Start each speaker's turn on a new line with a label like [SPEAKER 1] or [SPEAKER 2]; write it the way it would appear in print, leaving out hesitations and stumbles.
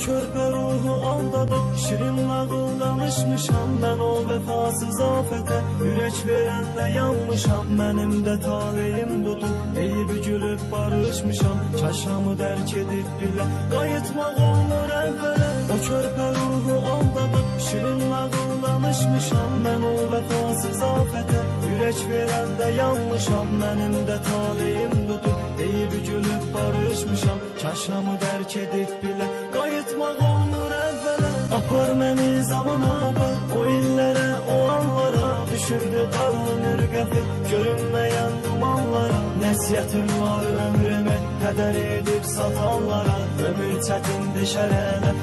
[SPEAKER 1] körpə ruhu aldadır. Şirin nağıl danışmışam mən o vəfasız afətə. Ürək verəndə yanmışam, mənim də taleyim budur. Eyib gülüb barışmışam, çaşamı dərk edib bilə qayıtmaq olur əvvələ. O körpə ruhu aldadır. Şirin nağıl danışmışam mən o vəfasız afətə. Ürək verəndə yanmışam, mənim də taleyim budur. Eyib gülüb barışmışam, çaşamı dərk edib bilə qayıtmaq olur əvvələ. Apar məni zamana bax, o illərə, o anlara. Düşürdü dağlanır qəfil, görünməyən dumanlara. Nəsiyyətim var ömrümə, qədər edib satanlara. Ömür çətindir şərələ.